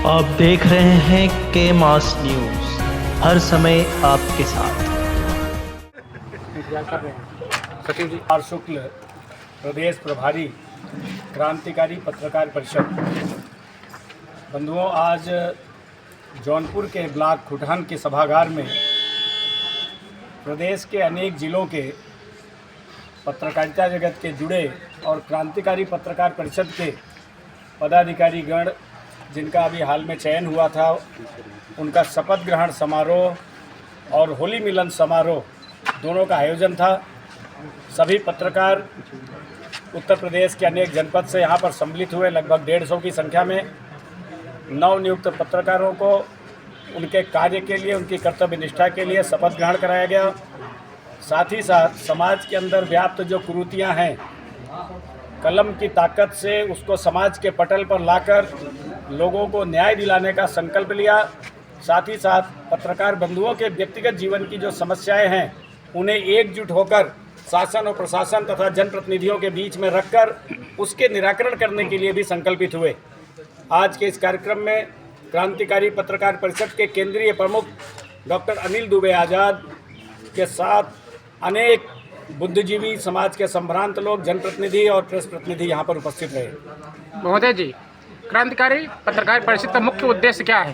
आप देख रहे हैं के मास न्यूज़, हर समय आपके साथ। सचिव जी आर शुक्ल, प्रदेश प्रभारी क्रांतिकारी पत्रकार परिषद। बंधुओं, आज जौनपुर के ब्लॉक खुटहन के सभागार में प्रदेश के अनेक जिलों के पत्रकारिता जगत के जुड़े और क्रांतिकारी पत्रकार परिषद के पदाधिकारी गण, जिनका अभी हाल में चयन हुआ था, उनका शपथ ग्रहण समारोह और होली मिलन समारोह दोनों का आयोजन था। सभी पत्रकार उत्तर प्रदेश के अनेक जनपद से यहाँ पर सम्मिलित हुए। लगभग 150 की संख्या में नवनियुक्त पत्रकारों को उनके कार्य के लिए, उनकी कर्तव्य निष्ठा के लिए शपथ ग्रहण कराया गया। साथ ही साथ समाज के अंदर व्याप्त जो कुरीतियाँ हैं, कलम की ताकत से उसको समाज के पटल पर लाकर लोगों को न्याय दिलाने का संकल्प लिया। साथ ही साथ पत्रकार बंधुओं के व्यक्तिगत जीवन की जो समस्याएं हैं, उन्हें एकजुट होकर शासन और प्रशासन तथा जनप्रतिनिधियों के बीच में रखकर उसके निराकरण करने के लिए भी संकल्पित हुए। आज के इस कार्यक्रम में क्रांतिकारी पत्रकार परिषद के केंद्रीय प्रमुख डॉक्टर अनिल दुबे आज़ाद के साथ अनेक बुद्धिजीवी, समाज के संभ्रांत लोग, जनप्रतिनिधि और प्रेस प्रतिनिधि यहाँ पर उपस्थित रहे। महोदय जी, क्रांतिकारी पत्रकार परिषद का मुख्य उद्देश्य क्या है?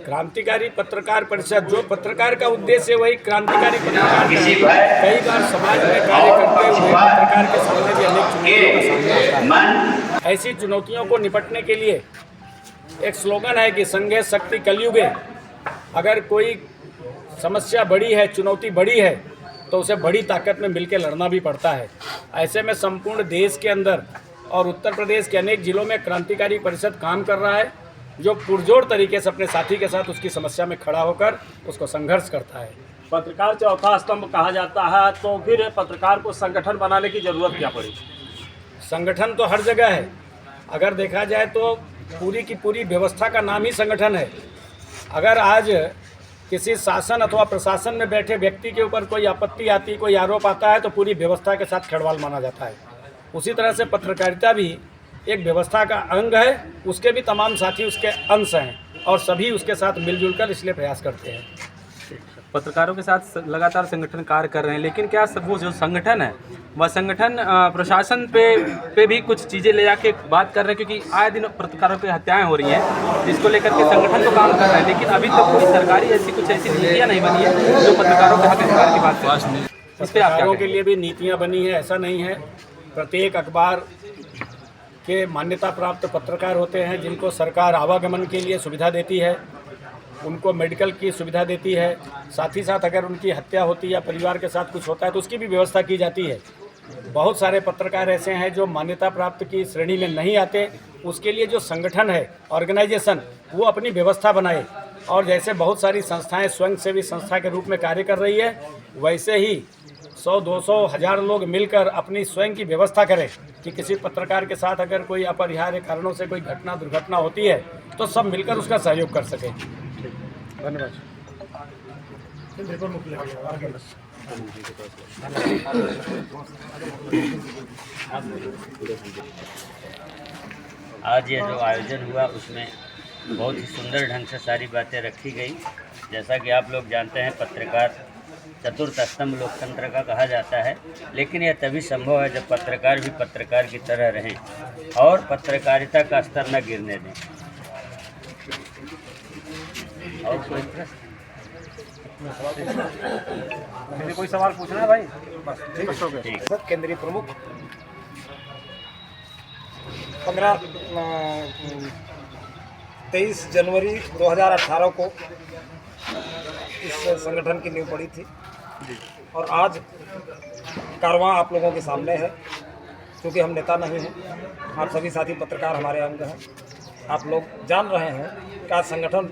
क्रांतिकारी पत्रकार परिषद, जो पत्रकार का उद्देश्य है वही क्रांतिकारी पत्रकार का। कई बार समाज में कार्य करते हुए पत्रकार के सामने भी अनेक चुनौतियों का सामना आता है। ऐसी चुनौतियों को निपटने के लिए एक स्लोगन है कि संघे शक्ति कलयुगे। अगर कोई समस्या बड़ी है, चुनौती बड़ी है, तो उसे बड़ी ताकत में मिलकर लड़ना भी पड़ता है। ऐसे में संपूर्ण देश के अंदर और उत्तर प्रदेश के अनेक जिलों में क्रांतिकारी परिषद काम कर रहा है, जो पुरजोर तरीके से अपने साथी के साथ उसकी समस्या में खड़ा होकर उसको संघर्ष करता है। पत्रकार चौथा स्तंभ कहा जाता है, तो फिर पत्रकार को संगठन बनाने की जरूरत क्या पड़ी? संगठन तो हर जगह है। अगर देखा जाए तो पूरी की पूरी व्यवस्था का नाम ही संगठन है। अगर आज किसी शासन अथवा प्रशासन में बैठे व्यक्ति के ऊपर कोई आपत्ति आती, कोई आरोप आता है, तो पूरी व्यवस्था के साथ खिलवाड़ माना जाता है। उसी तरह से पत्रकारिता भी एक व्यवस्था का अंग है, उसके भी तमाम साथी उसके अंश हैं और सभी उसके साथ मिलजुल कर इसलिए प्रयास करते हैं। पत्रकारों के साथ लगातार संगठन कार्य कर रहे हैं, लेकिन क्या सब वो जो संगठन है वह संगठन प्रशासन पे भी कुछ चीज़ें ले जाके बात कर रहे हैं? क्योंकि आए दिन पत्रकारों की हत्याएं हो रही हैं, जिसको लेकर के संगठन तो काम कर रहे हैं, लेकिन अभी तक कोई सरकारी ऐसी नीतियाँ नहीं बनी है जो पत्रकारों के हक अधिकार की बात करें। इस पर पत्रकारों के लिए भी नीतियाँ बनी है, ऐसा नहीं है। प्रत्येक अखबार के मान्यता प्राप्त पत्रकार होते हैं, जिनको सरकार आवागमन के लिए सुविधा देती है, उनको मेडिकल की सुविधा देती है। साथ ही साथ अगर उनकी हत्या होती है या परिवार के साथ कुछ होता है तो उसकी भी व्यवस्था की जाती है। बहुत सारे पत्रकार ऐसे हैं जो मान्यता प्राप्त की श्रेणी में नहीं आते, उसके लिए जो संगठन है, ऑर्गेनाइजेशन, वो अपनी व्यवस्था बनाए। और जैसे बहुत सारी संस्थाएं स्वयंसेवी संस्था के रूप में कार्य कर रही है, वैसे ही 100, 200, 1000 लोग मिलकर अपनी स्वयं की व्यवस्था करें कि किसी पत्रकार के साथ अगर कोई अपरिहार्य कारणों से कोई घटना, दुर्घटना होती है तो सब मिलकर उसका सहयोग कर सकें। धन्यवाद। आज ये जो आयोजन हुआ उसमें बहुत ही सुंदर ढंग से सारी बातें रखी गई। जैसा कि आप लोग जानते हैं, पत्रकार चतुर्थ स्तंभ लोकतंत्र का कहा जाता है, लेकिन यह तभी संभव है जब पत्रकार भी पत्रकार की तरह रहें और पत्रकारिता का स्तर न गिरने दें। और कोई सवाल पूछना है भाई? बस ठीक। केंद्रीय प्रमुख 23 जनवरी 2018 को इस संगठन की नींव पड़ी थी और आज कारवां आप लोगों के सामने है। क्योंकि हम नेता नहीं हैं, आप सभी साथी पत्रकार हमारे अंग हैं। आप लोग जान रहे हैं कि आज संगठन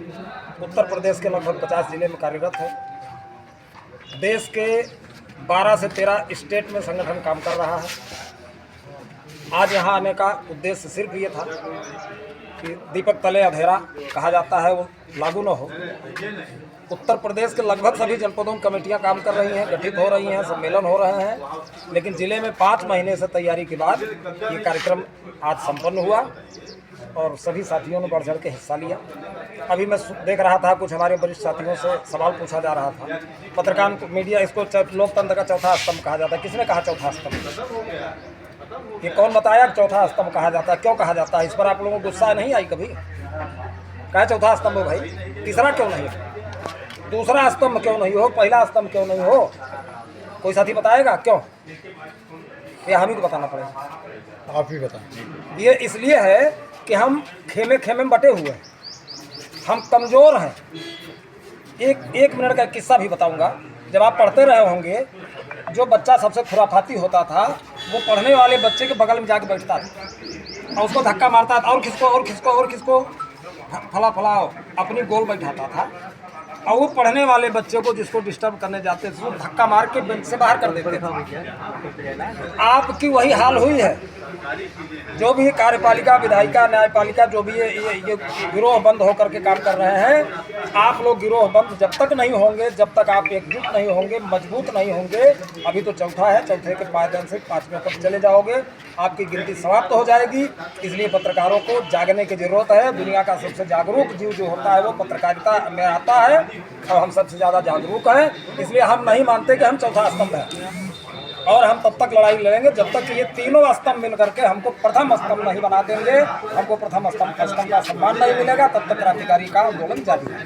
उत्तर प्रदेश के लगभग 50 जिले में कार्यरत है। देश के 12 से 13 स्टेट में संगठन काम कर रहा है। आज यहाँ आने का उद्देश्य सिर्फ ये था कि दीपक तले अंधेरा कहा जाता है वो लागू न हो। उत्तर प्रदेश के लगभग सभी जनपदों में कमेटियां काम कर रही हैं, गठित हो रही हैं, सम्मेलन हो रहे हैं, लेकिन ज़िले में 5 महीने से तैयारी के बाद ये कार्यक्रम आज संपन्न हुआ और सभी साथियों ने बढ़ चढ़ के हिस्सा लिया। अभी मैं देख रहा था कुछ हमारे वरिष्ठ साथियों से सवाल पूछा जा रहा था। पत्रकार मीडिया इसको लोकतंत्र का चौथा स्तंभ कहा जाता है। किसने कहा चौथा स्तंभ? ये कौन बताया चौथा स्तंभ कहा जाता है? क्यों कहा जाता है? इस पर आप लोगों को गुस्सा नहीं आई कभी? कहा चौथा स्तंभ हो भाई, तीसरा क्यों नहीं? दूसरा स्तंभ क्यों नहीं हो? पहला स्तंभ क्यों नहीं हो? कोई साथी बताएगा क्यों? ये हम ही को बताना पड़ेगा। आप ही बताएं। ये इसलिए है कि हम खेमे खेमे में बटे हुए हैं, हम कमज़ोर हैं। एक मिनट का किस्सा भी बताऊंगा। जब आप पढ़ते रहे होंगे, जो बच्चा सबसे खुराफाती होता था वो पढ़ने वाले बच्चे के बगल में जाके बैठता था और उसको धक्का मारता था, और किसको फला अपनी गोल बैठाता था, और वो पढ़ने वाले बच्चे को जिसको डिस्टर्ब करने जाते थे वो धक्का मार के बेंच से बाहर कर देते थे। आपकी वही हाल हुई है। जो भी कार्यपालिका, विधायिका, न्यायपालिका जो भी ये गिरोह बंद होकर के काम कर रहे हैं, आप लोग गिरोह बंद जब तक नहीं होंगे, जब तक आप एकजुट नहीं होंगे, मजबूत नहीं होंगे, अभी तो चौथा है, चौथे के पायदान से 5वें तक चले जाओगे, आपकी गिनती समाप्त हो जाएगी। इसलिए पत्रकारों को जागने की जरूरत है। दुनिया का सबसे जागरूक जीव जो होता है वो पत्रकारिता में आता है और हम सबसे ज़्यादा जागरूक हैं। इसलिए हम नहीं मानते कि हम चौथा स्तंभ हैं, और हम तब तक लड़ाई लड़ेंगे जब तक कि ये तीनों स्तंभ मिल करके हमको प्रथम स्तंभ नहीं बना देंगे, हमको प्रथम स्तंभ का सम्मान नहीं मिलेगा, तब तक क्रांतिकारी का आंदोलन जारी है।